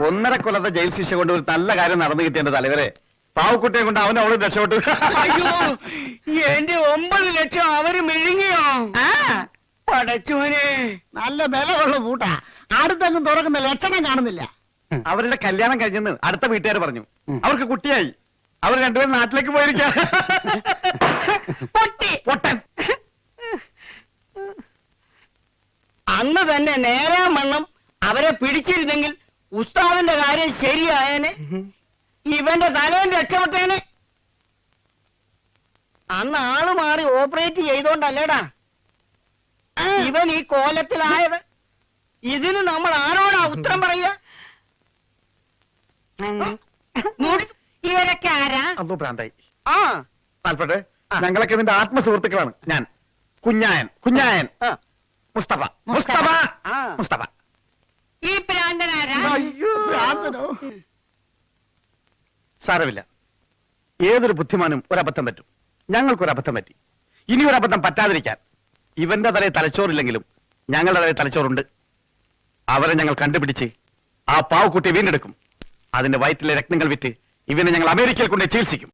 1.5 കൊല്ലത്തെ ജയിൽ ശിക്ഷ കൊണ്ട് ഒരു നല്ല കാര്യം നടന്നു കിട്ടിയ തലവരെ പാവക്കുട്ടിയെ കൊണ്ട് അവനും അവളും രക്ഷപ്പെട്ടു. അയ്യോ, എന്റെ 9 ലക്ഷം അവര് മെഴുങ്ങിയോ? പടച്ചോനെ, നല്ല ബലമുള്ള പൂട്ടാ. അടുത്തെങ്ങും തുറക്കുന്ന ലക്ഷണം കാണുന്നില്ല. അവരുടെ കല്യാണം കഴിഞ്ഞെന്ന് അടുത്ത വീട്ടുകാർ പറഞ്ഞു. അവർക്ക് കുട്ടിയായി. അവർ രണ്ടുപേരും നാട്ടിലേക്ക് പോയിരിക്കാം. പൊട്ടൻ. അന്ന് തന്നെ നേരാമണ്ണം അവരെ പിടിച്ചിരുന്നെങ്കിൽ ഉസ്താദിന്റെ കാര്യം ശരിയായേനെ. ഇവന്റെ തലയും രക്ഷപ്പെട്ടേനെ. അന്ന് ആള് മാറി ഓപ്പറേറ്റ് ചെയ്തോണ്ടല്ലേടാ ഇവൻ ഈ കോലത്തിലായത്. ഇതിന് നമ്മൾ ആരോടാ ഉത്തരം പറയുക? ഇവരൊക്കെ ആരാ? അന്നു പ്രാന്തായി. ആ താല്പട്ടെ, ഞങ്ങളൊക്കെ ഇതിന്റെ ആത്മസുഹൃത്തുക്കളാണ്. ഞാൻ കുഞ്ഞായൻ മുസ്തഫ. ഈ പ്രാന്തനാരാ? സാരമില്ല, ഏതൊരു ബുദ്ധിമാനും ഒരബദ്ധം പറ്റും. ഞങ്ങൾക്കൊരബദ്ധം പറ്റി. ഇനി ഒരബദ്ധം പറ്റാതിരിക്കാൻ ഇവന്റെ തലയിൽ തലച്ചോറില്ലെങ്കിലും ഞങ്ങളുടെ തലയിൽ തലച്ചോറുണ്ട്. അവരെ ഞങ്ങൾ കണ്ടുപിടിച്ച് ആ പാവക്കുട്ടിയെ വീണ്ടെടുക്കും. അതിന്റെ വയറ്റിലെ രക്തങ്ങൾ വിറ്റ് ഇവനെ ഞങ്ങൾ അമേരിക്കയിൽ കൊണ്ട് ചികിത്സിക്കും.